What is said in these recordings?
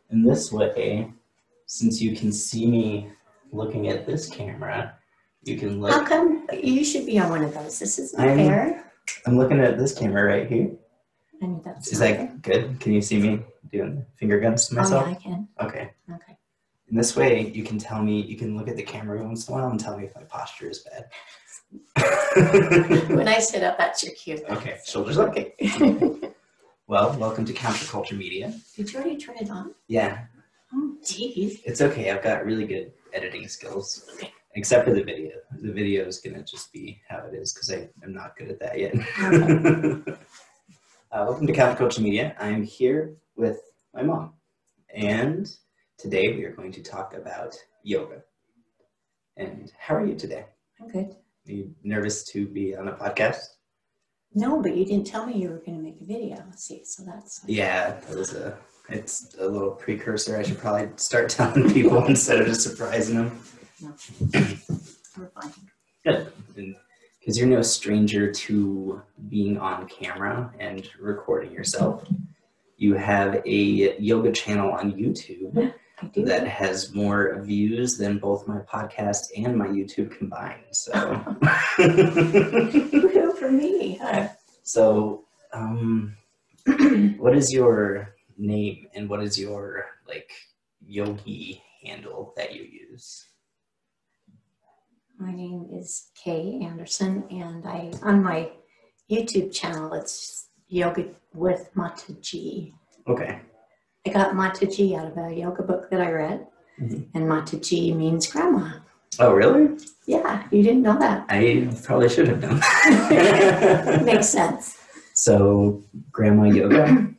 In this way, since you can see me looking at this camera, you can look. How come you should be on one of those? This isn't fair. I'm looking at this camera right here. I mean, that's Is that good? Can you see me doing finger guns to myself? Oh, yeah, I can. Okay. Okay. In this way, you can tell me, you can look at the camera once in a while and tell me if my posture is bad. When I sit up, that's your cue. Okay, shoulders up. Okay. Well, welcome to Counterculture Media. Did you already turn it on? Yeah. Oh, geez. It's okay. I've got really good editing skills. Okay. Except for the video. The video is going to just be how it is because I'm not good at that yet. Okay. Welcome to Counterculture Media. I'm here with my mom. And today we are going to talk about yoga. And how are you today? I'm good. Are you nervous to be on a podcast? No, but you didn't tell me you were going to make a video. See, so that's... Yeah, it's a little precursor. I should probably start telling people instead of just surprising them. No. We're fine. Good. Because you're no stranger to being on camera and recording yourself. You have a yoga channel on YouTube that has more views than both my podcast and my YouTube combined. So, for me. So, what is your name and what is your yogi handle that you use? My name is Kaye Anderson, and on my YouTube channel, it's Yoga with Mataji. Okay. I got Mataji out of a yoga book that I read, and Mataji means grandma. Oh, really? Yeah, you didn't know that. I probably should have known. Makes sense. So, grandma yoga?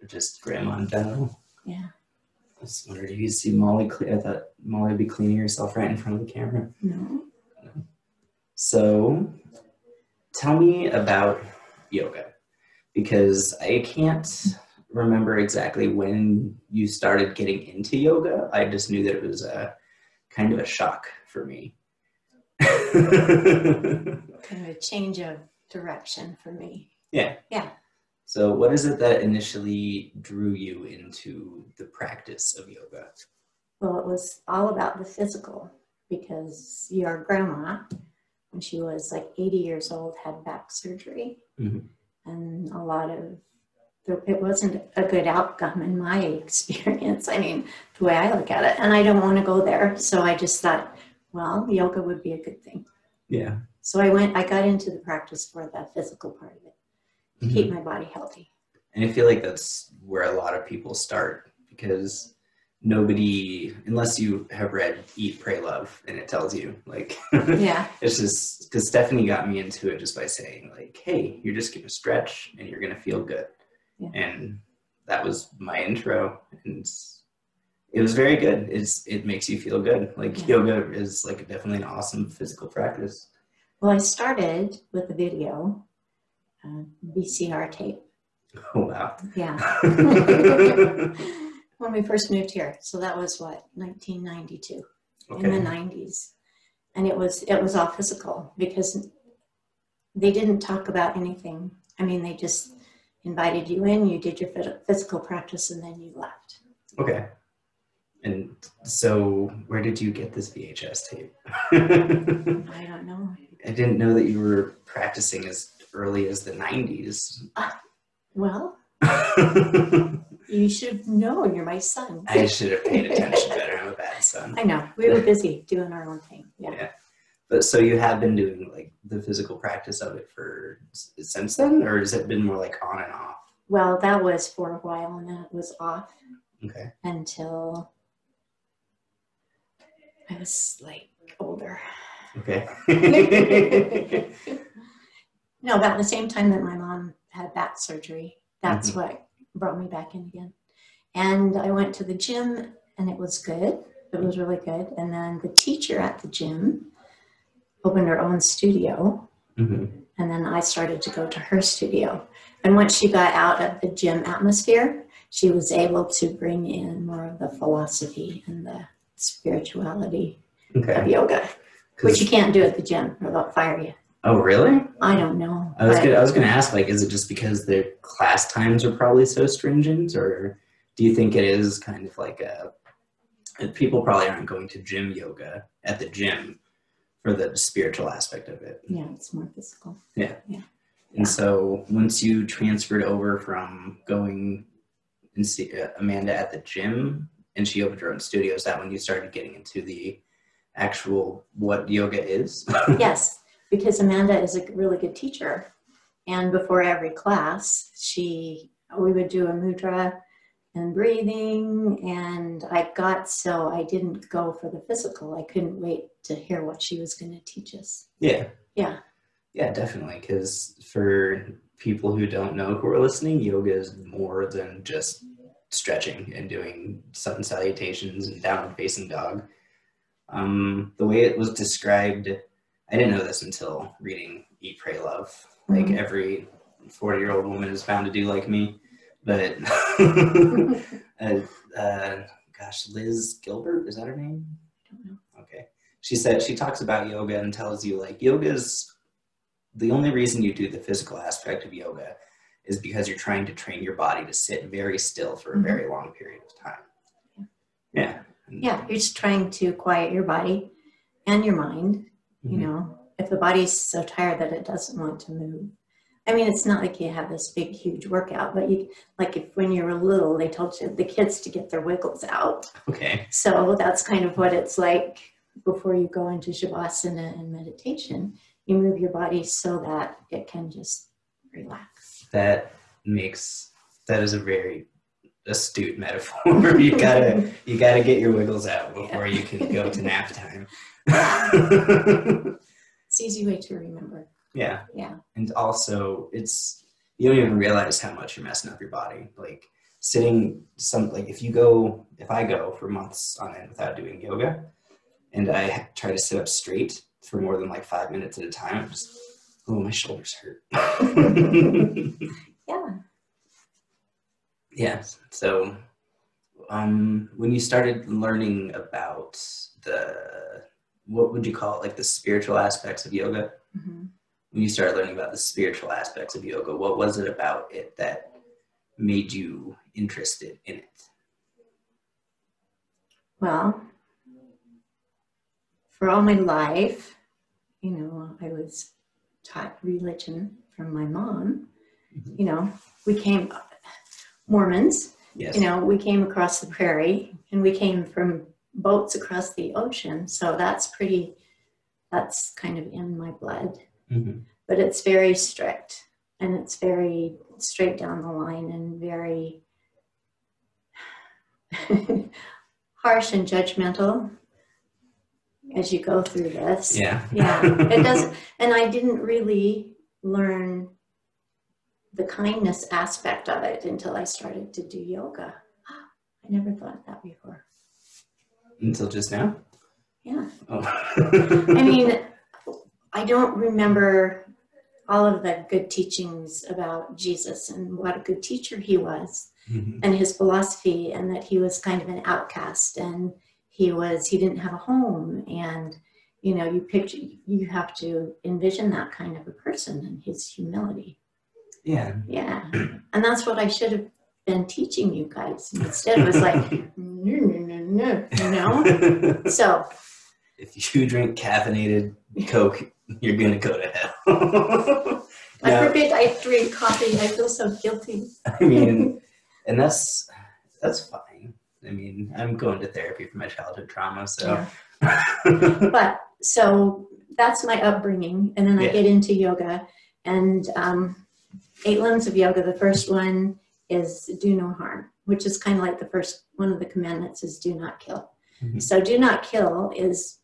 Or just grandma in general? Yeah. I was wondering if you see Molly. I thought Molly would be cleaning herself right in front of the camera. No. So, tell me about yoga, because I can't remember exactly when you started getting into yoga. I just knew that it was kind of a shock for me. Kind of a change of direction for me. Yeah. Yeah. So what is it that initially drew you into the practice of yoga? Well, it was all about the physical, because your grandma, when she was like 80 years old, had back surgery. And it wasn't a good outcome in my experience. I mean, the way I look at it, and I don't want to go there. So I just thought, well, yoga would be a good thing. Yeah. So I got into the practice for the physical part of it, to keep my body healthy. And I feel like that's where a lot of people start, because nobody, unless you have read Eat, Pray, Love, and it tells you, yeah, it's just, because Stephanie got me into it just by saying, hey, you're just going to stretch and you're going to feel good. Yeah. And that was my intro, and it was very good. It makes you feel good. Yoga is definitely an awesome physical practice. Well, I started with a video, VCR tape. Oh, wow. Yeah. When we first moved here. So that was 1992, in the 90s. And it was all physical, because they didn't talk about anything. I mean, they just invited you in, you did your physical practice, and then you left. Okay. And so where did you get this VHS tape? I don't know. I didn't know that you were practicing as early as the 90s. Well, you should know. You're my son. I should have paid attention better. I'm a bad son. I know. We were busy doing our own thing. Yeah. But so you have been doing the physical practice of it since then, or has it been more on and off? Well, that was for a while, and then it was off. Okay. Until I was older. Okay. No, about the same time that my mom had back surgery. That's what brought me back in again. And I went to the gym, and it was good. It was really good. And then the teacher at the gym opened her own studio. And then I started to go to her studio. And once she got out of the gym atmosphere, she was able to bring in more of the philosophy and the spirituality of yoga, which you can't do at the gym, or they'll fire you. Oh, really? I don't know. I was gonna ask, is it just because their class times are probably so stringent, or Do you think it is kind of like people probably aren't going to gym yoga at the gym for the spiritual aspect of it? Yeah, it's more physical. Yeah. Yeah. And so once you transferred over from going and see Amanda at the gym, and she opened her own studio, is that when you started getting into the actual what yoga is? Yes, because Amanda is a really good teacher. And before every class, we would do a mudra and breathing. And I didn't go for the physical. I couldn't wait to hear what she was going to teach us. Yeah. Yeah. Yeah, definitely. Because for people who don't know who are listening, yoga is more than just stretching and doing sun salutations and downward facing dog. The way it was described, I didn't know this until reading Eat, Pray, Love. Like every 40-year-old woman is bound to do like me. But gosh, Liz Gilbert, is that her name? I don't know. Okay. She talks about yoga and tells you like yoga's the only reason you do the physical aspect of yoga is because you're trying to train your body to sit very still for a very long period of time. Yeah. Yeah, you're just trying to quiet your body and your mind. You know, if the body's so tired that it doesn't want to move. I mean, it's not like you have this big, huge workout, but when you were little, they told you the kids to get their wiggles out. Okay. So that's kind of what it's like before you go into Shavasana and meditation. You move your body so that it can just relax. That is a very astute metaphor. you gotta get your wiggles out before you can go to nap time. It's an easy way to remember. Yeah. Yeah. And also you don't even realize how much you're messing up your body. Like if I go for months on end without doing yoga and I try to sit up straight for more than like 5 minutes at a time, I'm just, my shoulders hurt. Yeah. Yeah. So when you started learning about what would you call it, like the spiritual aspects of yoga? When you started learning about the spiritual aspects of yoga, what was it about it that made you interested in it? Well, for all my life, I was taught religion from my mom. We came Mormons. Yes. We came across the prairie and we came from boats across the ocean. So that's kind of in my blood. But it's very strict and it's very straight down the line and very harsh and judgmental as you go through this. Yeah. Yeah. It does. And I didn't really learn the kindness aspect of it until I started to do yoga. I never thought of that before. Until just now? Yeah. Oh. I mean, I don't remember all of the good teachings about Jesus and what a good teacher he was and his philosophy, and that he was kind of an outcast and he didn't have a home, and you have to envision that kind of a person and his humility. Yeah. And that's what I should have been teaching you guys. Instead, it was like, no. So if you drink caffeinated Coke, you're gonna go to hell. I forbid I drink coffee. I feel so guilty. I mean, and that's fine. I mean, I'm going to therapy for my childhood trauma, so. Yeah. But so that's my upbringing, and then I get into yoga, and 8 limbs of yoga. The first one is do no harm, which is kind of like the first one of the commandments is do not kill. So do not kill is,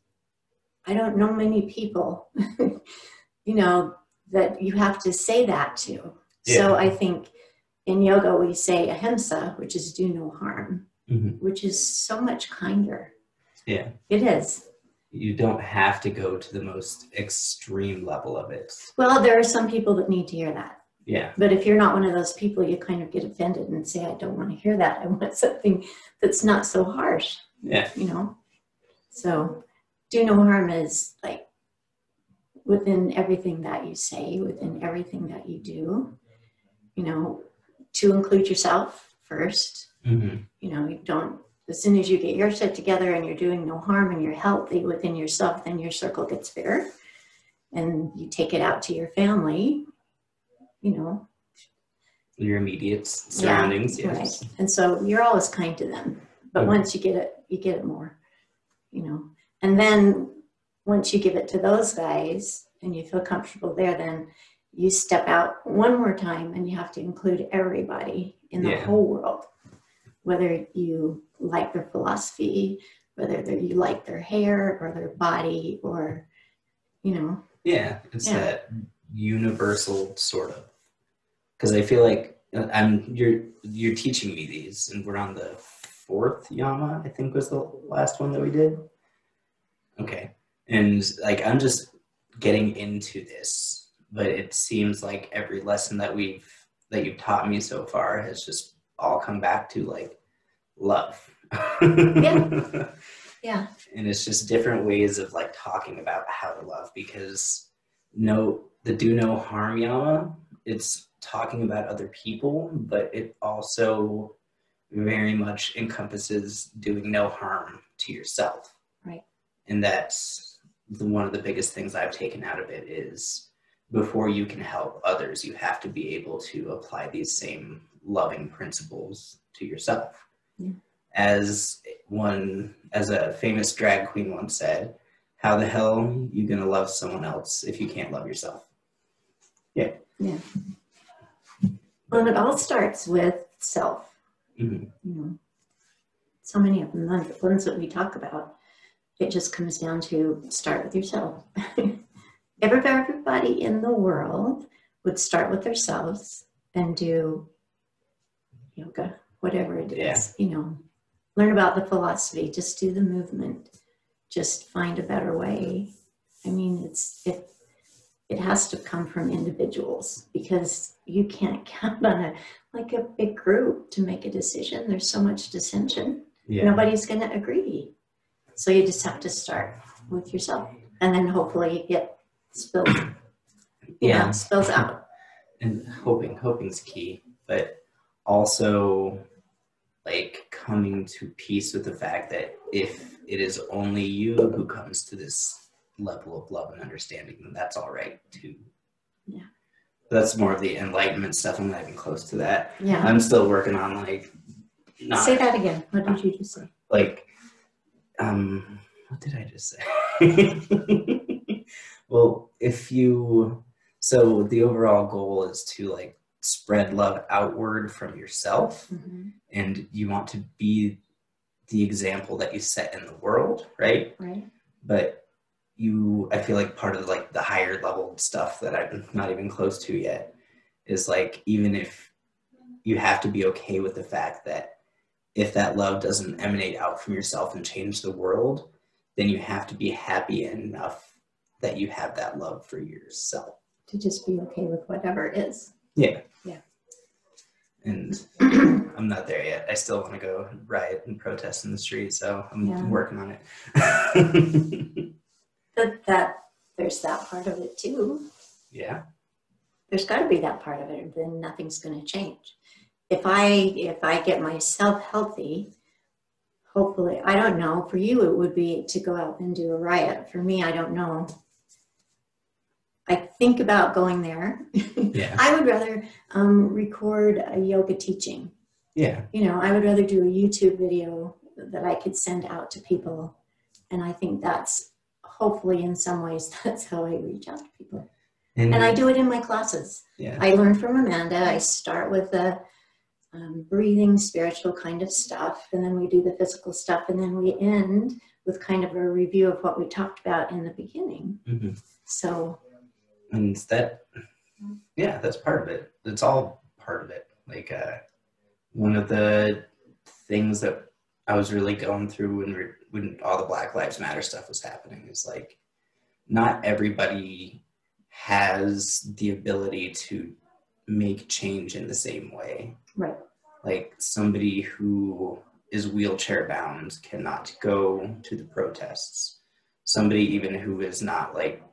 I don't know many people, that you have to say that to. Yeah. So I think in yoga we say ahimsa, which is do no harm, which is so much kinder. Yeah. It is. You don't have to go to the most extreme level of it. Well, there are some people that need to hear that. Yeah. But if you're not one of those people, you kind of get offended and say, I don't want to hear that. I want something that's not so harsh. Yeah. So do no harm is like within everything that you say, within everything that you do, to include yourself first, You know, you don't, as soon as you get your shit together and you're doing no harm and you're healthy within yourself, then your circle gets bigger and you take it out to your family, you know. Your immediate surroundings, yes. Right. And so you're always kind to them. But once you get it more, you know. And then once you give it to those guys and you feel comfortable there, then you step out one more time and you have to include everybody in the whole world. Whether you like their philosophy, whether you like their hair or their body or, you know. Yeah, it's that universal sort of. Because I feel like you're teaching me these, and we're on the 4th Yama, I think was the last one that we did. Okay. And like I'm just getting into this, but it seems like every lesson that you've taught me so far has just all come back to like love. Yeah. And it's just different ways of like talking about how to love, because the do no harm Yama, it's talking about other people, but it also very much encompasses doing no harm to yourself. Right. And that's one of the biggest things I've taken out of it is before you can help others, you have to be able to apply these same loving principles to yourself. Yeah. As a famous drag queen once said, how the hell are you gonna love someone else if you can't love yourself? Yeah. Yeah. Well, it all starts with self. Mm-hmm. You know, so many of them, the ones that we talk about, it just comes down to start with yourself. Everybody in the world would start with themselves and do yoga, whatever it is, you know, learn about the philosophy, just do the movement, just find a better way. I mean, it has to come from individuals because you can't count on a big group to make a decision. There's so much dissension. Yeah. Nobody's going to agree. So you just have to start with yourself, and then hopefully it spills out. And hoping's key, but also like coming to peace with the fact that if it is only you who comes to this level of love and understanding, then that's all right too. Yeah. That's more of the enlightenment stuff. I'm not even close to that. Yeah. I'm still working on say that again. What did you just say? What did I just say? Well, so the overall goal is to like spread love outward from yourself, and you want to be the example that you set in the world, right? Right. But I feel like part of like the higher level stuff that I'm not even close to yet is like, even if you have to be okay with the fact that if that love doesn't emanate out from yourself and change the world, then you have to be happy enough that you have that love for yourself. To just be okay with whatever it is. Yeah. Yeah. And I'm not there yet. I still want to go riot and protest in the street, so I'm working on it. But there's that part of it too. Yeah. There's got to be that part of it, then nothing's going to change. If I get myself healthy, hopefully, I don't know, for you it would be to go out and do a riot. For me, I don't know. I think about going there. Yeah. I would rather record a yoga teaching. Yeah. You know, I would rather do a YouTube video that I could send out to people. And I think that's hopefully in some ways, that's how I reach out to people. And I do it in my classes. Yeah. I learn from Amanda. I start with the breathing, spiritual kind of stuff. And then we do the physical stuff. And then we end with kind of a review of what we talked about in the beginning. Mm-hmm. So. And that's part of it. It's all part of it. Like one of the things that I was really going through when all the Black Lives Matter stuff was happening is like, not everybody has the ability to make change in the same way. Right. Like somebody who is wheelchair bound cannot go to the protests. Somebody even who is not like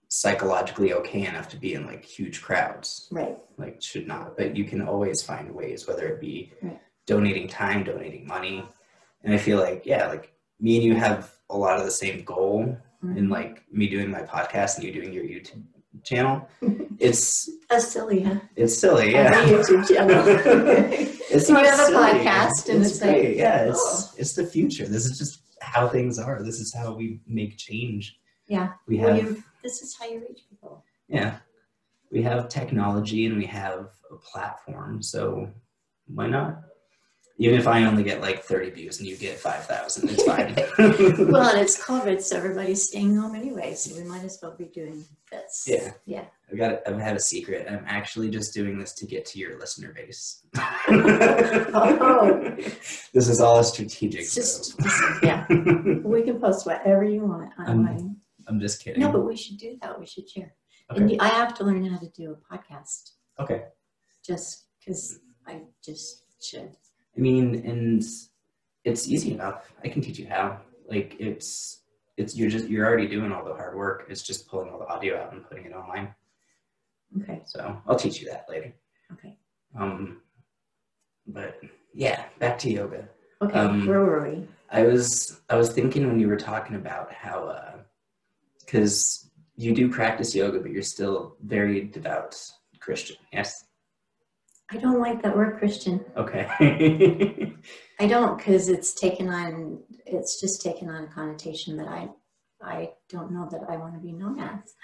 psychologically okay enough to be in like huge crowds, right, like should not. But you can always find ways, whether it be donating time, donating money. And I feel like, yeah, like me and you have a lot of the same goal in like me doing my podcast and you doing your YouTube channel. It's that's silly, huh? It's silly, yeah. I have a YouTube channel. It's you not have silly. a podcast, and it's great. like, yeah, it's the future. This is just how things are. This is how we make change. Yeah. We have. This is how you reach people. Yeah, we have technology and we have a platform. So why not? Even if I only get like 30 views and you get 5,000, it's fine. Well, and it's COVID, so everybody's staying home anyway, so we might as well be doing this. Yeah. Yeah. I've had a secret. I'm actually just doing this to get to your listener base. Oh. This is all a strategic It's just yeah. We can post whatever you want online. I'm just kidding. No, but we should do that. We should share. Okay. And I have to learn how to do a podcast. Okay. Just because I just should. I mean, and it's easy enough. I can teach you how. Like you're already doing all the hard work. It's just pulling all the audio out and putting it online. Okay. So I'll teach you that later. Okay. But yeah, back to yoga. Okay. Where were we? I was thinking when you were talking about how because you do practice yoga, but you're still very devout Christian. Yes. I don't like that word Christian. Okay. I don't, because it's just taken on a connotation that I don't know that I want to be known as.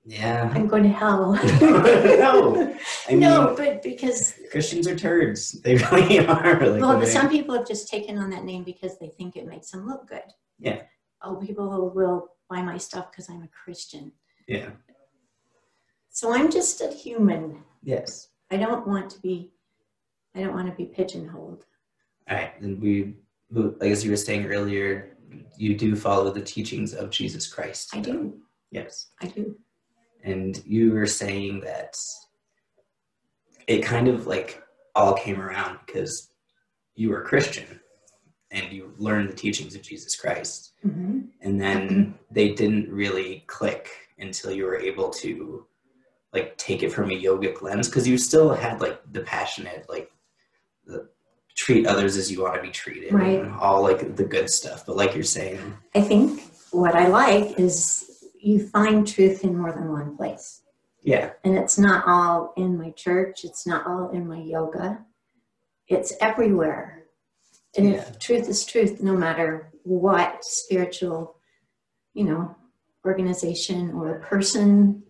Yeah. I'm going to hell. No. No, but because Christians are turds. They really are. Like, well, some people have just taken on that name because they think it makes them look good. Yeah. Oh, people will buy my stuff because I'm a Christian. Yeah. So I'm just a human. Yes. I don't want to be pigeonholed. All right. Then as you were saying earlier, you do follow the teachings of Jesus Christ. I do. Yes. I do. And you were saying that it kind of like all came around because you were Christian and you learned the teachings of Jesus Christ. Mm-hmm. And then they didn't really click until you were able to like take it from a yogic lens, because you still had like the passionate, like the treat others as you want to be treated, right, and all like the good stuff. But like you're saying, I think what I like is you find truth in more than one place. Yeah. And it's not all in my church. It's not all in my yoga. It's everywhere. And if truth is truth, no matter what spiritual, organization or person,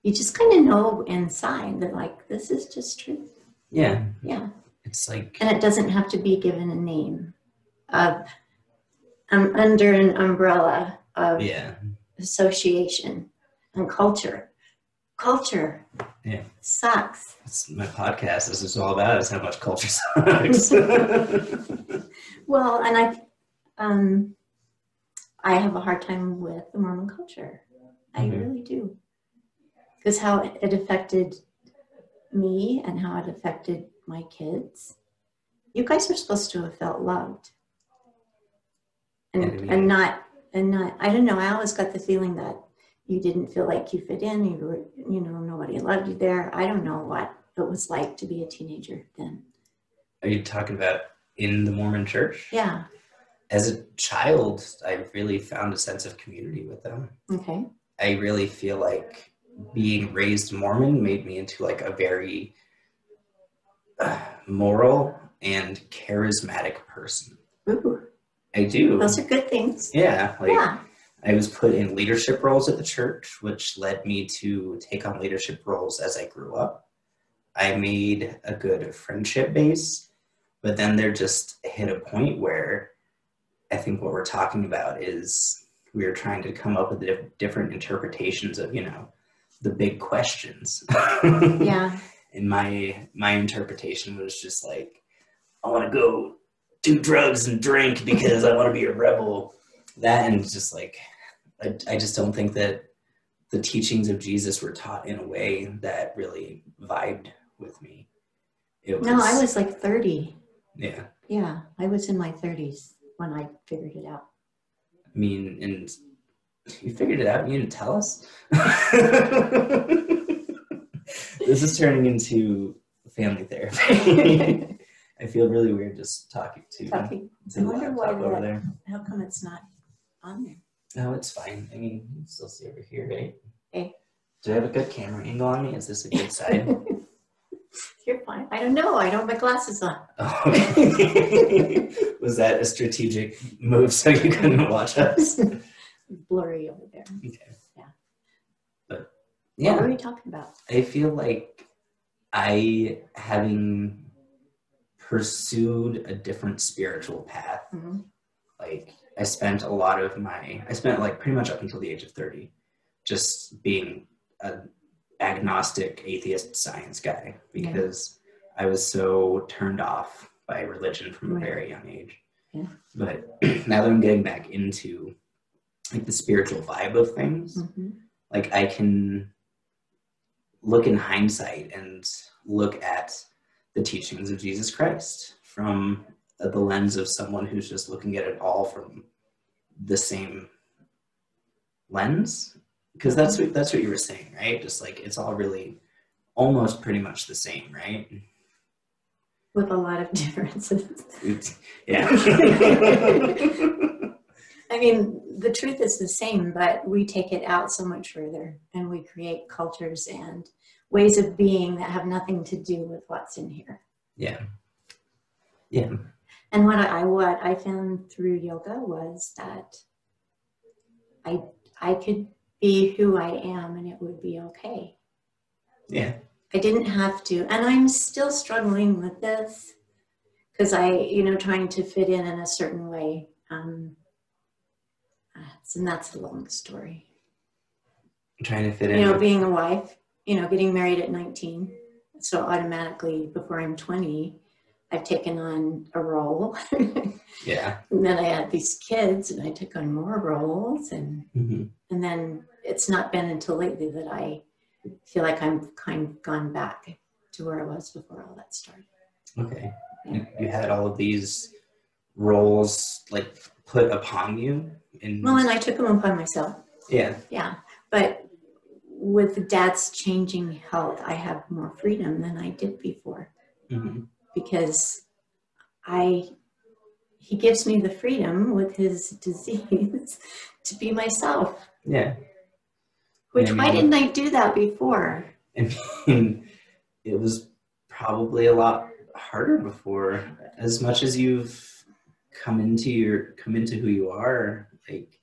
you just kind of know inside that like, this is just truth. Yeah. Yeah. It's like, and it doesn't have to be given a name of, under an umbrella of association and culture. Culture sucks. That's my podcast. This is all about is how much culture sucks. Well, and I have a hard time with the Mormon culture. I really do. Because how it affected me and how it affected my kids. You guys are supposed to have felt loved. And not, I don't know, I always got the feeling that you didn't feel like you fit in, you were, nobody loved you there. I don't know what it was like to be a teenager then. Are you talking about in the Mormon church? Yeah. As a child, I really found a sense of community with them. Okay. I really feel like being raised Mormon made me into like a very moral and charismatic person. Ooh. I do. Those are good things. Yeah. I was put in leadership roles at the church, which led me to take on leadership roles as I grew up. I made a good friendship base, but then there just hit a point where I think what we're talking about is we were trying to come up with different interpretations of, the big questions. Yeah. And my interpretation was just like, I want to go do drugs and drink because I want to be a rebel. That, and just like, I just don't think that the teachings of Jesus were taught in a way that really vibed with me. No, I was like 30. Yeah. Yeah, I was in my 30s when I figured it out. I mean, and you figured it out, you didn't tell us. This is turning into family therapy. I feel really weird just talking to I the wonder why laptop over there. how come it's not on there? No, it's fine. I mean, you can still see over here, right? Okay. Do I have a good camera angle on me? Is this a good side? You're fine. I don't know. I don't have my glasses on. Oh, okay. Was that a strategic move so you couldn't watch us? Blurry over there. Okay. Yeah. But yeah. What were we talking about? I feel like having pursued a different spiritual path, like I spent like pretty much up until the age of 30, just being an agnostic, atheist science guy, because I was so turned off by religion from a very young age. Yeah. But now that I'm getting back into like the spiritual vibe of things, like I can look in hindsight and look at the teachings of Jesus Christ from the lens of someone who's just looking at it all from the same lens. Because that's what you were saying, right? Just like it's all really almost pretty much the same, right? With a lot of differences. Yeah. I mean, the truth is the same, but we take it out so much further, and we create cultures and ways of being that have nothing to do with what's in here. Yeah. Yeah. And what I found through yoga was that I could be who I am and it would be okay. Yeah. I didn't have to, and I'm still struggling with this because trying to fit in a certain way. And that's a long story. Trying to fit in. Being a wife, getting married at 19. So automatically before I'm 20, I've taken on a role. Yeah. And then I had these kids and I took on more roles. And then it's not been until lately that I feel like I'm kind of gone back to where I was before all that started. Okay. Yeah. You had all of these roles like put upon you. And I took them upon myself. Yeah. Yeah. But with Dad's changing health, I have more freedom than I did before. Because he gives me the freedom with his disease to be myself. Yeah. Why didn't I do that before? I mean, it was probably a lot harder before. As much as you've come into who you are, like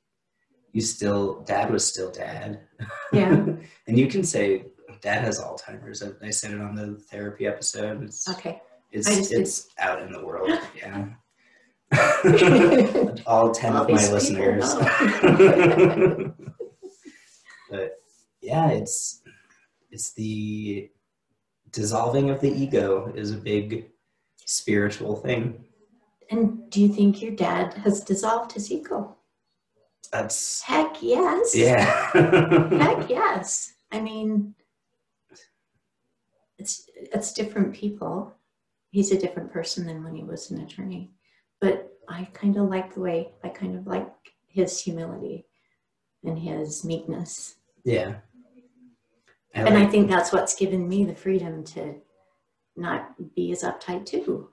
Dad was still Dad. Yeah. And you can say Dad has Alzheimer's. I said it on the therapy episode. It's out in the world. Yeah. All 10 of my listeners. But yeah, it's the dissolving of the ego is a big spiritual thing. And do you think your dad has dissolved his ego? Heck yes. Yeah. Heck yes. I mean, it's different people. He's a different person than when he was an attorney. But I kind of like his humility and his meekness. Yeah. I think that's what's given me the freedom to not be as uptight too.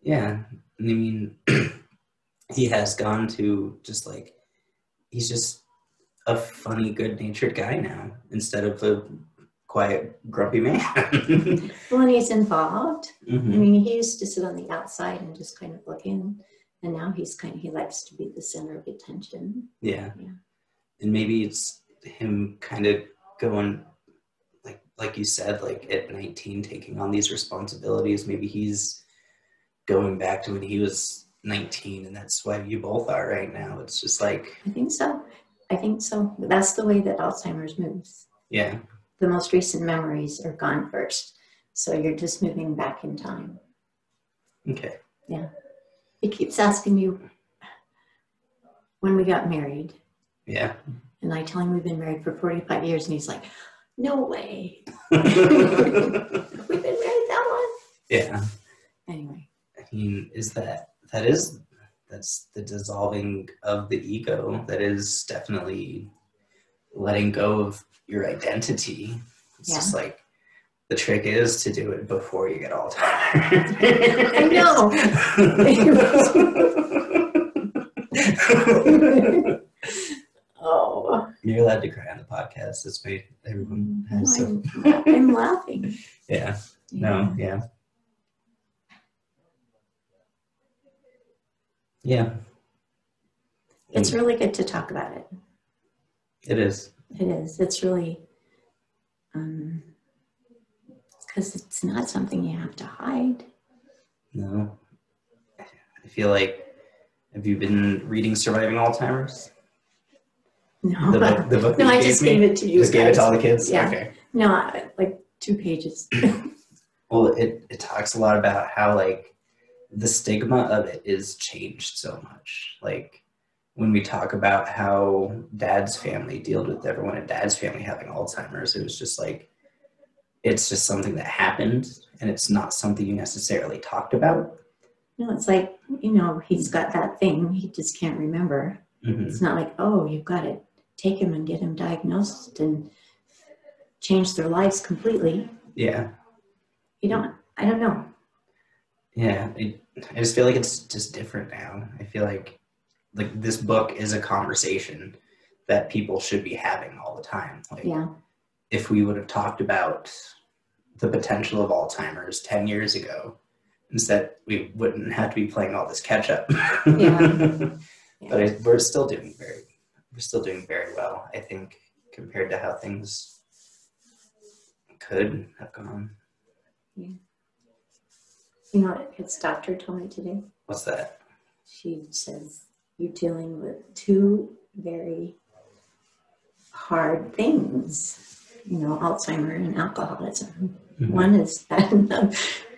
Yeah. I mean, he has gone to he's just a funny, good-natured guy now instead of a quiet, grumpy man. Well, and he's involved. I mean, he used to sit on the outside and just kind of look in, and now he likes to be the center of attention. Yeah. And maybe it's him kind of going, like you said, like at 19, taking on these responsibilities. Maybe he's going back to when he was 19, and that's why you both are right now. It's just like... I think so. That's the way that Alzheimer's moves. Yeah. The most recent memories are gone first. So you're just moving back in time. Okay. Yeah. He keeps asking you when we got married. Yeah. And I tell him we've been married for 45 years, and he's like, no way. We've been married that long? Yeah. Anyway. I mean, that's the dissolving of the ego. That is definitely letting go of your identity. It's just like The trick is to do it before you get Alzheimer's. I know. Oh. You're allowed to cry on the podcast. That's why everyone has I'm laughing. Yeah. No, yeah. Yeah. It's really good to talk about it. It is. It is. It's really, because it's not something you have to hide. No. I feel like, have you been reading Surviving Alzheimer's? No. The book that no, I just gave it to you. Just gave it to all the kids? Yeah. Okay. No, like 2 pages. Well, it talks a lot about how, like, the stigma of it is changed so much. Like, when we talk about how Dad's family dealt with everyone in Dad's family having Alzheimer's, it was just like, it's just something that happened, and it's not something you necessarily talked about. No, it's like, he's got that thing, he just can't remember. Mm-hmm. It's not like, oh, you've got to take him and get him diagnosed and change their lives completely. Yeah. I don't know. Yeah, I just feel like it's just different now. I feel like this book is a conversation that people should be having all the time. Like, yeah. If we would have talked about the potential of Alzheimer's 10 years ago, instead we wouldn't have to be playing all this catch up. Yeah. But we're still doing very well, I think, compared to how things could have gone. Yeah. You know what his doctor told me today? What's that? She says, you're dealing with 2 very hard things, Alzheimer and alcoholism. Mm-hmm. One is bad,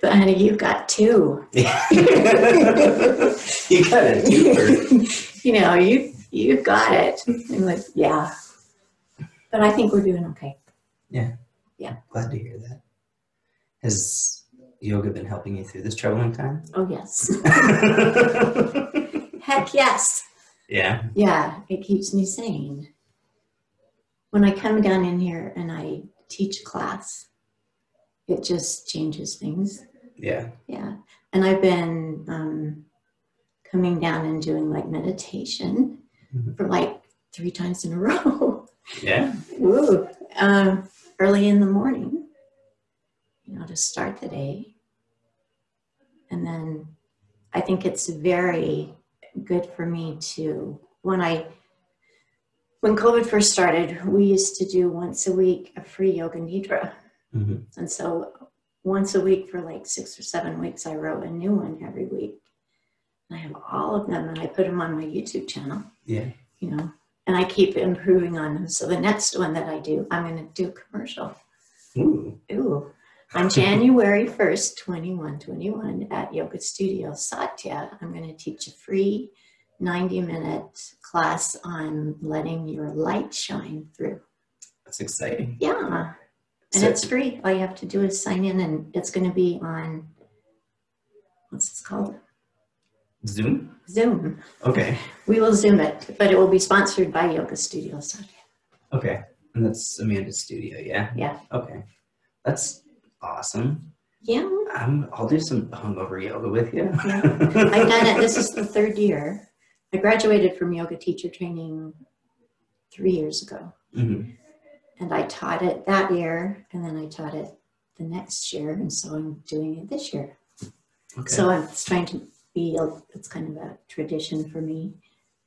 but honey, you got 2. You got a 2. You got it. I'm like, yeah. But I think we're doing okay. Yeah. Yeah. Glad to hear that. Has yoga been helping you through this troubling time? Oh, yes. Heck yes. Yeah. Yeah, it keeps me sane. When I come down in here and I teach a class, it just changes things. Yeah. Yeah. And I've been coming down and doing like meditation for like 3 times in a row. Yeah. Woo. Early in the morning, to start the day. And then I think it's very good for me to, when COVID first started, we used to do once a week a free yoga nidra. Mm-hmm. And so once a week for like 6 or 7 weeks, I wrote a new one every week. And I have all of them and I put them on my YouTube channel. Yeah. And I keep improving on them. So the next one that I do, I'm going to do a commercial. Ooh. On January 1st, 2021 at Yoga Studio Satya, I'm going to teach a free 90-minute class on letting your light shine through. That's exciting. Yeah. And it's free. All you have to do is sign in, and it's going to be on, what's this called? Zoom? Zoom. Okay. We will Zoom it, but it will be sponsored by Yoga Studio Satya. Okay. And that's Amanda's studio, yeah? Yeah. Okay. That's awesome. Yeah. I'll do some hungover yoga with you. Yeah. I've done it. This is the 3rd year. I graduated from yoga teacher training 3 years ago. Mm-hmm. And I taught it that year, and then I taught it the next year, and so I'm doing it this year. Okay. So I'm trying to it's kind of a tradition for me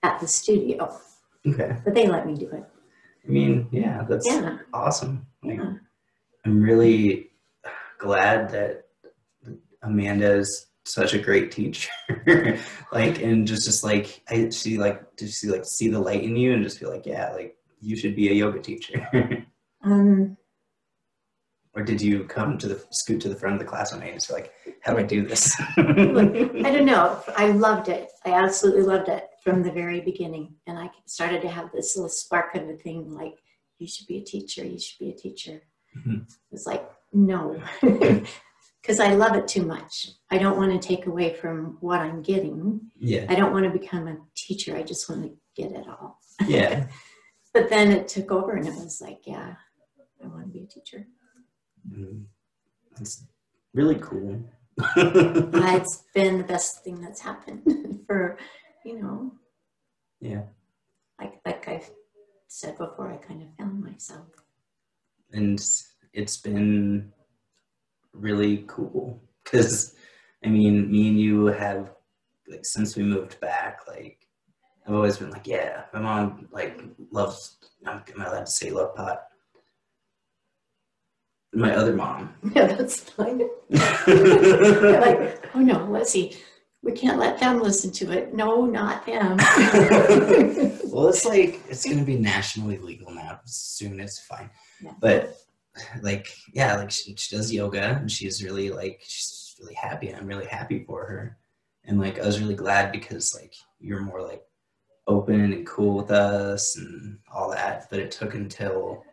at the studio. Okay. But they let me do it. I mean, yeah, that's awesome. Yeah. I'm really glad that Amanda is such a great teacher. And just like see the light in you and just feel like, yeah, like you should be a yoga teacher. Or did you scoot to the front of the class one night and just like, how do I do this? I don't know. I loved it. I absolutely loved it from the very beginning. And I started to have this little spark of a thing like, you should be a teacher. You should be a teacher. Mm-hmm. It's like, no, because I love it too much. I don't want to take away from what I'm getting. Yeah. I don't want to become a teacher. I just want to get it all. Yeah. But then it took over and it was like, yeah, I want to be a teacher. Mm-hmm. It's really cool. It's been the best thing that's happened for, Yeah. Like I've said before, I kind of found myself. And it's been really cool because, I mean, me and you have, like, since we moved back, like, I've always been like, yeah, my mom, like, loves, am I allowed to say love pot? My other mom. Yeah, that's fine. Like, oh no, let's see. We can't let them listen to it. No, not them. Well, it's like, it's going to be nationally legal now soon. It's fine. Yeah. But like, yeah, like she does yoga and she's really happy. And I'm really happy for her. And like, I was really glad because like, you're more like open and cool with us and all that. But it took until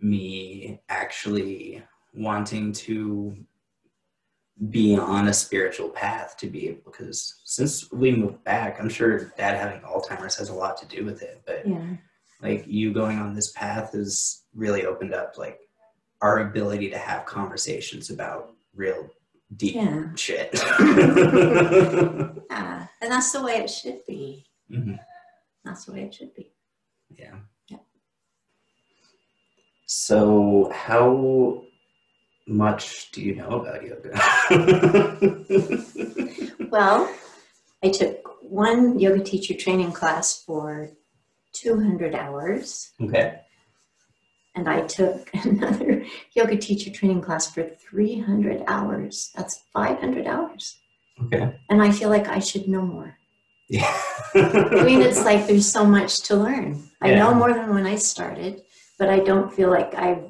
me actually wanting to be on a spiritual path to be able, because since we moved back, I'm sure Dad having Alzheimer's has a lot to do with it, but yeah, like you going on this path has really opened up like our ability to have conversations about real deep shit. Yeah, and that's the way it should be. Mm-hmm. That's the way it should be. Yeah. So how much do you know about yoga? Well, I took one yoga teacher training class for 200 hours. Okay. And I took another yoga teacher training class for 300 hours. That's 500 hours. Okay. And I feel like I should know more. Yeah. I mean, it's like there's so much to learn. I know more than when I started, but I don't feel like I've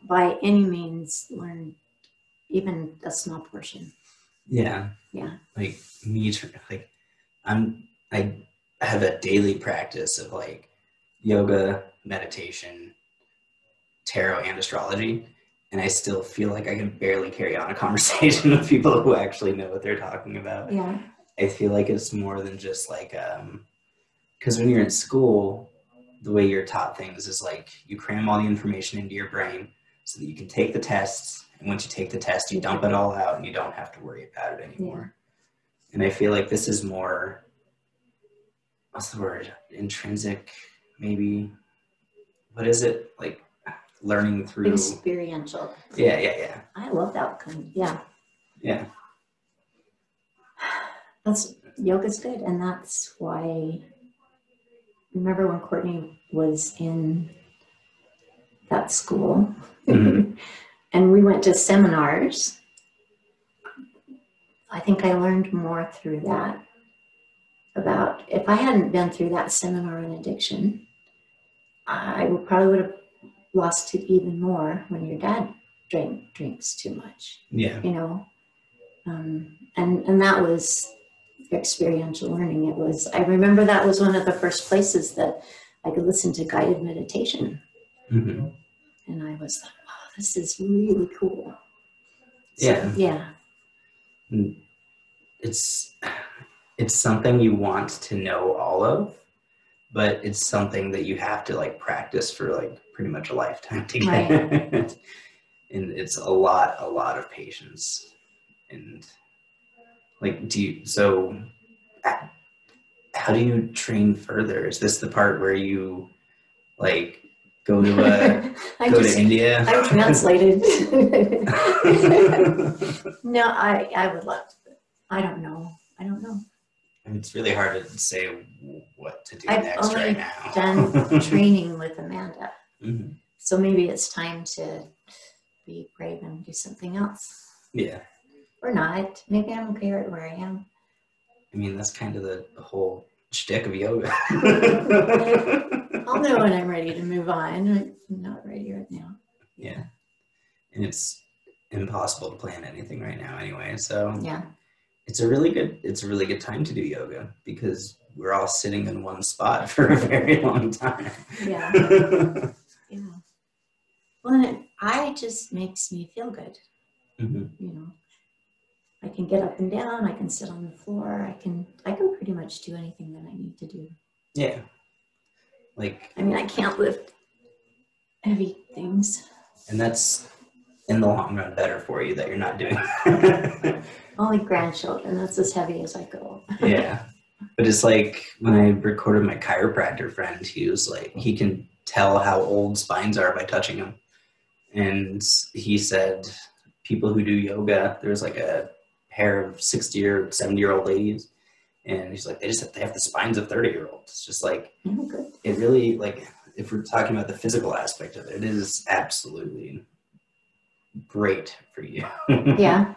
by any means learned even a small portion. Yeah. Yeah. Like me, like I have a daily practice of like yoga, meditation, tarot, and astrology, and I still feel like I can barely carry on a conversation with people who actually know what they're talking about. Yeah. I feel like it's more than just like, because when you're in school, the way you're taught things is like you cram all the information into your brain so that you can take the tests, and once you take the test, you dump it all out and you don't have to worry about it anymore. Yeah. And I feel like this is more, what's the word? Intrinsic, maybe. What is it? Like learning through experiential. Yeah. I love that kind. Yeah. Yeah. That's yoga's good, and that's why. Remember when Courtney was in that school, mm-hmm. and we went to seminars. I think I learned more through that. About if I hadn't been through that seminar on addiction, I probably would have lost it even more when your dad drinks too much. Yeah. And that was experiential learning. It was, I remember that was one of the first places that I could listen to guided meditation. Mm-hmm. And I was like, oh, this is really cool. So, yeah. It's something you want to know all of, but it's something that you have to like practice for like pretty much a lifetime to get. Right. And it's a lot of patience. And like, how do you train further? Is this the part where you like go to India? I'm translated. No, I would love to. I don't know. I mean, it's really hard to say what to do I've next right now. I've done training with Amanda. Mm-hmm. So maybe it's time to be brave and do something else. Yeah. Or not. Maybe I'm okay right where I am. I mean, that's kind of the whole shtick of yoga. I'll know when I'm ready to move on. I'm not ready right now. Yeah. And it's impossible to plan anything right now anyway. So yeah. It's a really good time to do yoga because we're all sitting in one spot for a very long time. Yeah. Yeah. Well, it just makes me feel good. Mm-hmm. I can get up and down. I can sit on the floor. I can pretty much do anything that I need to do. Yeah. I can't lift heavy things. And that's in the long run better for you that you're not doing. Only grandchildren. That's as heavy as I go. Yeah. But it's like when I recorded my chiropractor friend, he was like, he can tell how old spines are by touching them. And he said people who do yoga, there's like a pair of 60 or 70-year-old ladies, and he's like, they have the spines of 30-year-olds. It's just like, it really, like, if we're talking about the physical aspect of it, it is absolutely great for you. Yeah.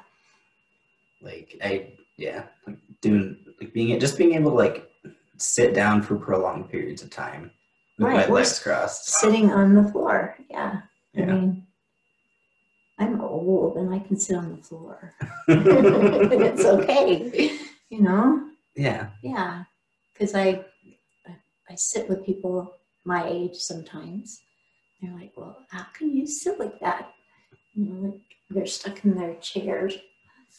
Like doing, like, being able to like sit down for prolonged periods of time with my legs crossed, sitting on the floor. Yeah. I mean, I'm old and I can sit on the floor. It's okay, you know. Yeah. Because I sit with people my age sometimes. They're like, well, how can you sit like that? You know, like they're stuck in their chairs.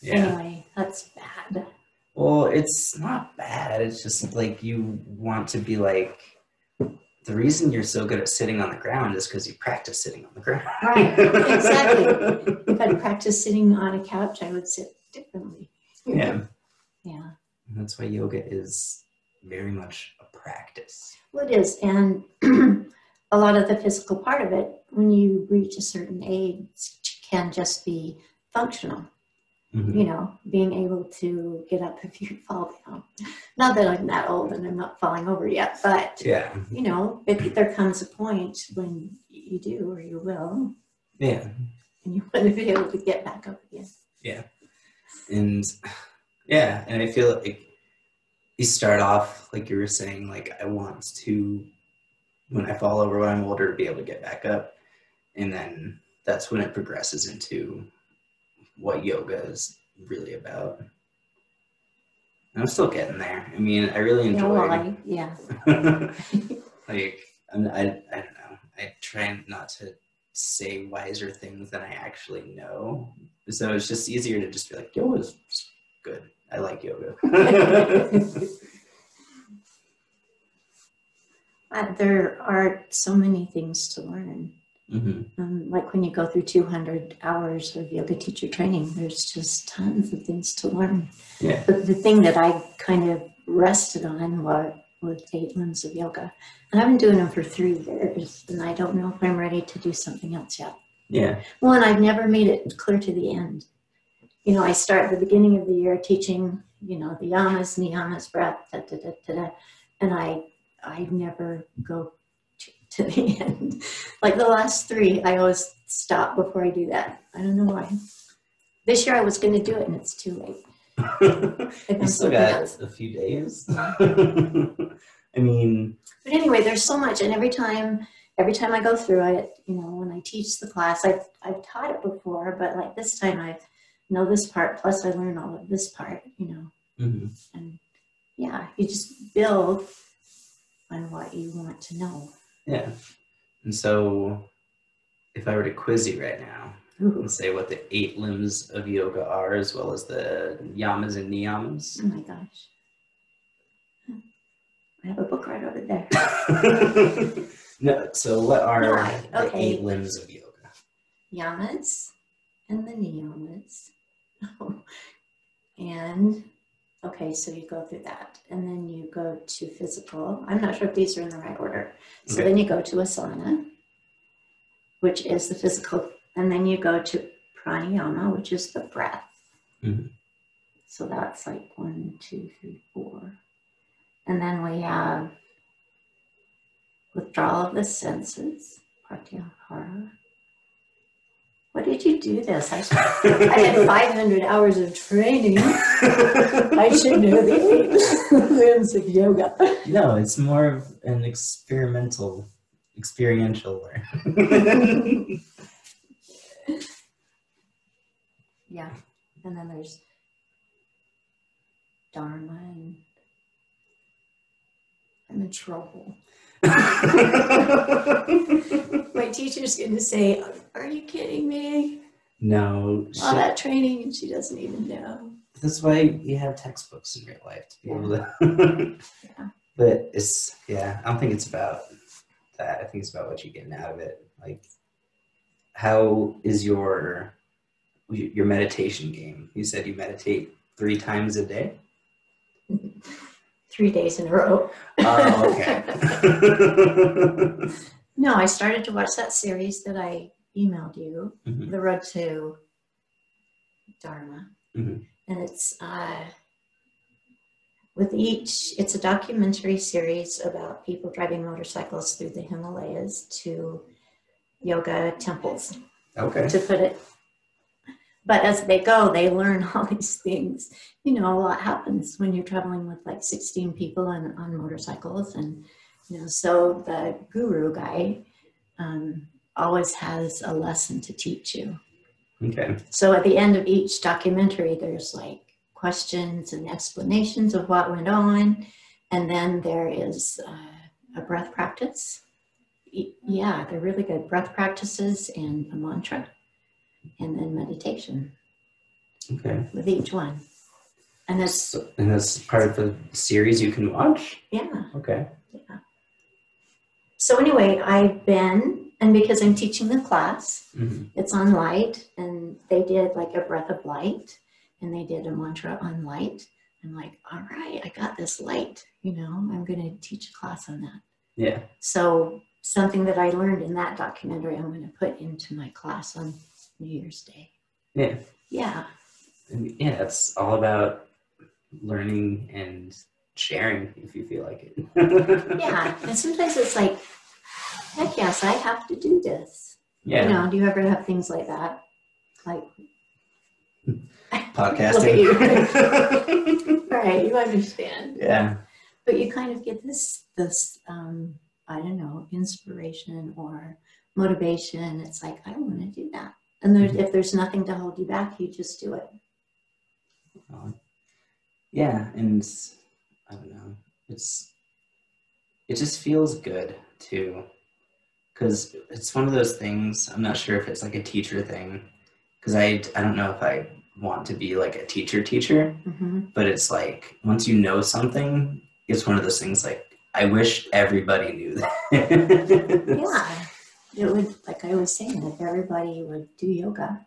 Anyway, that's bad. Well, it's not bad. It's just like you want to be like, the reason you're so good at sitting on the ground is because you practice sitting on the ground. Right, exactly. If I'd practice sitting on a couch, I would sit differently. Yeah. That's why yoga is very much a practice. Well, it is. And a lot of the physical part of it, when you reach a certain age, can just be functional. Mm-hmm. You know, being able to get up if you fall down. Not that I'm that old and I'm not falling over yet, but, you know, there comes a point when you do, or you will. Yeah. And you want to be able to get back up again. Yeah. And I feel like you start off, like you were saying, like I want to, when I fall over when I'm older, to be able to get back up. And then that's when it progresses into what yoga is really about. And I'm still getting there. I mean, I really enjoy it. Yeah. Like, I don't know. I try not to say wiser things than I actually know. So it's just easier to just be like, yoga's good. I like yoga. There are so many things to learn. Mm-hmm. Like when you go through 200 hours of yoga teacher training, there's just tons of things to learn. Yeah. But the thing that I kind of rested on was 8 limbs of yoga. And I've been doing them for 3 years, and I don't know if I'm ready to do something else yet. Yeah. Well, and I've never made it clear to the end. You know, I start at the beginning of the year teaching, you know, the yamas, niyamas, breath, and I never go to the end. Like the last 3, I always stop before I do that. I don't know why. This year I was going to do it, and it's too late. You still got a few days. I mean, but anyway, there's so much, and every time I go through it, you know, when I teach the class, I've taught it before, but like this time I know this part, plus I learn all of this part, you know. Mm-hmm. And yeah, you just build on what you want to know. Yeah. And so if I were to quiz you right now and say what the 8 limbs of yoga are, as well as the yamas and niyamas. Oh my gosh. I have a book right over there. No, so what are the 8 limbs of yoga? Yamas and the niyamas. And okay, so you go through that, and then you go to physical. I'm not sure if these are in the right order. So then you go to asana, which is the physical, and then you go to pranayama, which is the breath. Mm-hmm. So that's like 1, 2, 3, 4. And then we have withdrawal of the senses, pratyahara. What did you do this? I had 500 hours of training. I should know the 8 limbs of yoga. No, it's more of an experiential learn. Yeah. And then there's Dharma, and I'm in trouble. My teacher's going to say, are you kidding me? No. All that training, and she doesn't even know. That's why you have textbooks in real life to be able to. But I don't think it's about that. I think it's about what you're getting out of it. Like, how is your meditation game? You said you meditate 3 times a day? 3 days in a row. Oh, okay. No, I started to watch that series that I emailed you, Mm-hmm. The Road to Dharma. Mm-hmm. And it's it's a documentary series about people driving motorcycles through the Himalayas to yoga temples. Okay. To put it. But as they go, they learn all these things. You know, a lot happens when you're traveling with like 16 people on motorcycles. And, you know, so the guru guy always has a lesson to teach you. Okay. So at the end of each documentary, there's like questions and explanations of what went on. And then there is a breath practice. Yeah, they're really good. Breath practices and a mantra. And then meditation. Okay. With each one. And that's part of the series you can watch? Yeah. Okay. Yeah. So anyway, and because I'm teaching the class, mm-hmm. It's on light, and they did like a breath of light, and they did a mantra on light. I'm like, all right, I got this light, you know, I'm going to teach a class on that. Yeah. So something that I learned in that documentary, I'm going to put into my class on New Year's Day. Yeah. Yeah. And yeah, it's all about learning and sharing if you feel like it. Yeah. And sometimes it's like, heck yes, I have to do this. Yeah. You know, do you ever have things like that? Like podcasting. Right, you understand. Yeah. But you kind of get this I don't know, inspiration or motivation. It's like, I want to do that. And if there's nothing to hold you back, you just do it. Yeah, and I don't know. It just feels good too, because it's one of those things. I'm not sure if it's like a teacher thing, because I don't know if I want to be like a teacher, mm-hmm. But it's like once you know something, it's one of those things like I wish everybody knew that. Yeah. It would, like I was saying, if everybody would do yoga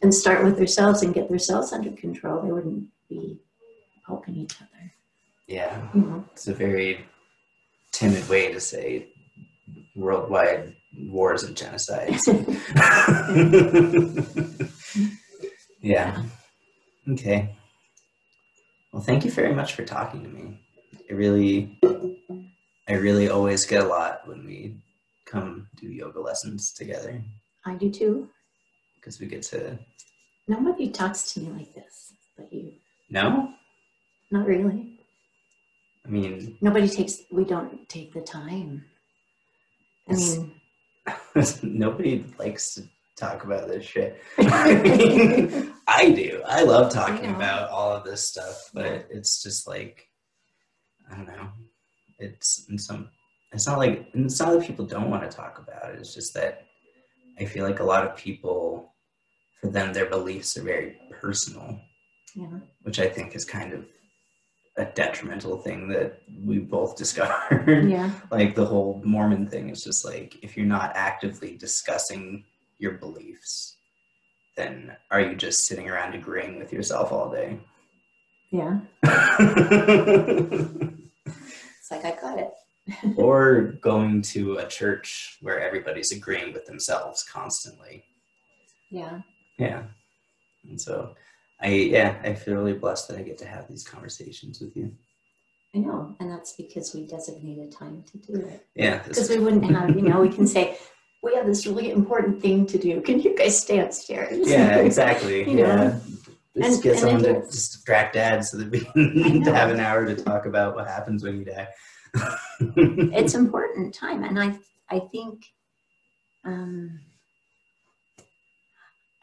and start with themselves and get themselves under control, they wouldn't be poking each other. Yeah. Mm-hmm. It's a very timid way to say worldwide wars and genocides. Yeah. Okay. Well, thank you very much for talking to me. I really always get a lot when we come do yoga lessons together. I do too. Because we get to... Nobody talks to me like this, but you. No? Not really. I mean... We don't take the time. I mean... Nobody likes to talk about this shit. I do. I love talking about all of this stuff, but it's just like, I don't know. It's not that people don't want to talk about it. It's just that I feel like a lot of people, for them, their beliefs are very personal, which I think is kind of a detrimental thing that we both discovered. Yeah. Like the whole Mormon thing is just like, if you're not actively discussing your beliefs, then are you just sitting around agreeing with yourself all day? Yeah. It's like, I got it. Or going to a church where everybody's agreeing with themselves constantly. Yeah. Yeah. And so I feel really blessed that I get to have these conversations with you. I know, and that's because we designated time to do it. Yeah. Because we wouldn't have, we can say, we have this really important thing to do. Can you guys stay upstairs? Yeah, exactly. know? Just get someone to just distract Dad so that we can have an hour to talk about what happens when you die. It's important time, and I think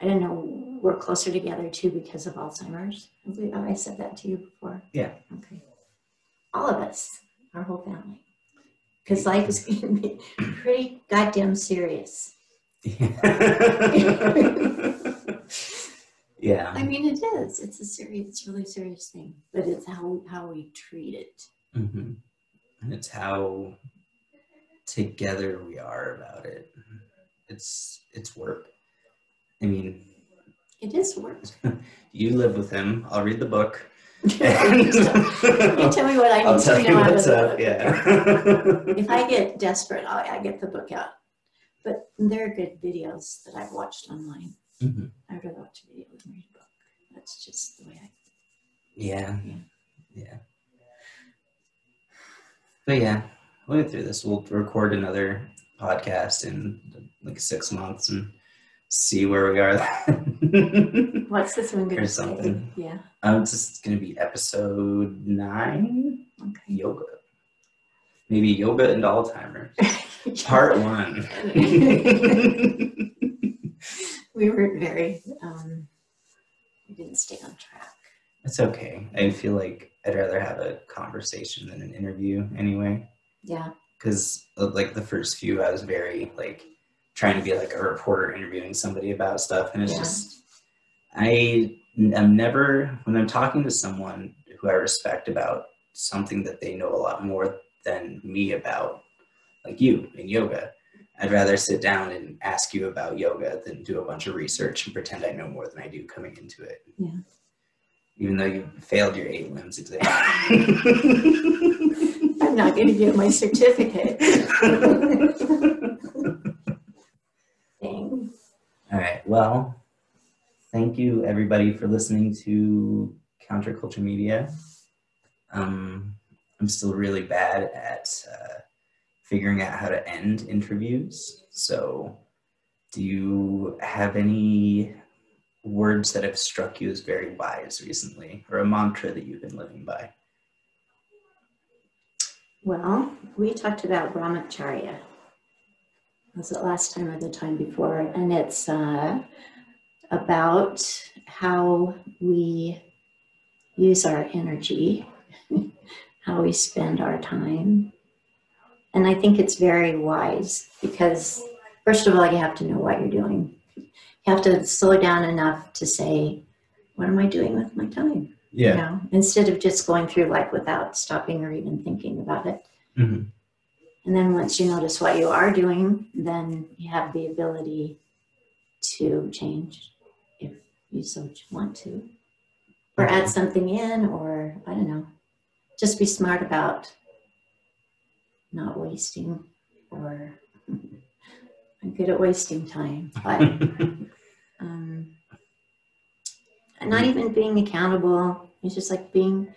I don't know, we're closer together too because of Alzheimer's. Have I said that to you before? Yeah. Okay. All of us, our whole family. Because life is going to be pretty goddamn serious. Yeah. I mean, it is. It's really serious thing. But it's how we treat it. Mm-hmm. And it's how together we are about it. it's work. I mean, it is work. You live with him. I'll read the book. You tell me what I need I'll to tell know you out of what's the up. book. Yeah. If I get desperate, I get the book out. But there are good videos that I've watched online. Mm-hmm. I'd rather watch a video than read a book. That's just the way I. Yeah. But yeah, we'll get through this. We'll record another podcast in like 6 months and see where we are then. What's this one going Or to something. say? Yeah. It's just going to be episode 9. Okay. Yoga. Maybe yoga and Alzheimer's. Part 1. We weren't very, we didn't stay on track. It's okay. I feel like I'd rather have a conversation than an interview anyway. Yeah. Because like the first few, I was very like trying to be like a reporter interviewing somebody about stuff. And it's just, I'm never, when I'm talking to someone who I respect about something that they know a lot more than me about, like you in yoga, I'd rather sit down and ask you about yoga than do a bunch of research and pretend I know more than I do coming into it. Yeah. Even though you failed your 8 limbs exam. I'm not going to get my certificate. Dang. All right. Well, thank you everybody for listening to Counterculture Media. I'm still really bad at figuring out how to end interviews. So do you have any words that have struck you as very wise recently, or a mantra that you've been living by? Well, we talked about brahmacharya. Was it last time or the time before? And it's about how we use our energy, how we spend our time. And I think it's very wise because, first of all, you have to know what you're doing. You have to slow down enough to say, what am I doing with my time? Yeah. You know, instead of just going through life without stopping or even thinking about it. Mm-hmm. And then once you notice what you are doing, then you have the ability to change if you so want to. Or add something in, or I don't know. Just be smart about not wasting, or I'm good at wasting time, but and not even being accountable. It's just like being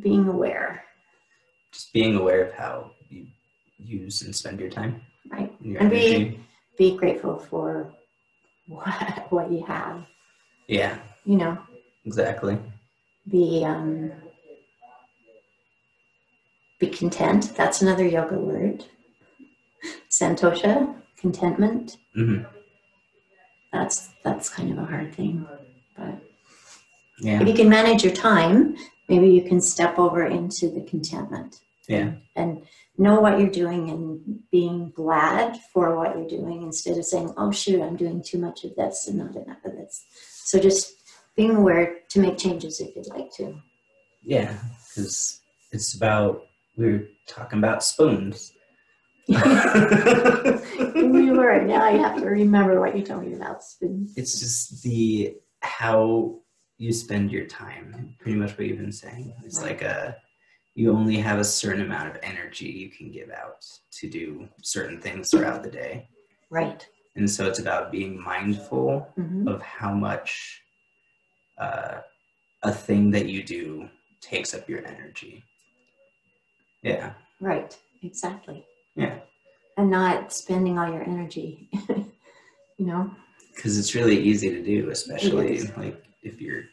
aware. Just being aware of how you use and spend your time. Right. And And be grateful for what you have. Yeah. You know. Exactly. Be content. That's another yoga word. Santosha, contentment. Mm-hmm. That's kind of a hard thing, but yeah. If you can manage your time, maybe you can step over into the contentment. Yeah. And know what you're doing and being glad for what you're doing instead of saying, oh shoot, I'm doing too much of this and not enough of this. So just being aware to make changes if you'd like to. Yeah, because it's about, we were talking about spoons. We were. Now you have to remember what you told me about spoons. It's just how you spend your time, pretty much what you've been saying. It's like you only have a certain amount of energy you can give out to do certain things throughout the day. Right. And so it's about being mindful Mm-hmm. of how much a thing that you do takes up your energy. Yeah. Right. Exactly. Yeah. And not spending all your energy, you know? Because it's really easy to do, especially like if you're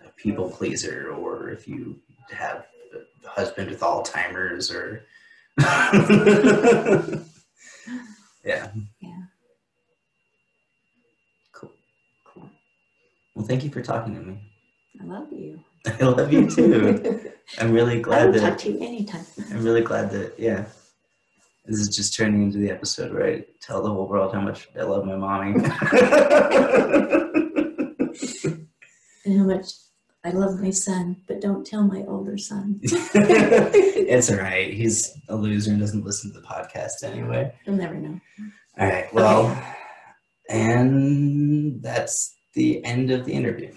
a people pleaser or if you have a husband with Alzheimer's or yeah. Yeah. Cool. Well, thank you for talking to me. I love you. I love you too. I'm really glad I would talk to you anytime. I'm really glad that this is just turning into the episode where I tell the whole world how much I love my mommy. And how much I love my son, but don't tell my older son. It's all right. He's a loser and doesn't listen to the podcast anyway. You'll never know. All right. Well, And that's the end of the interview.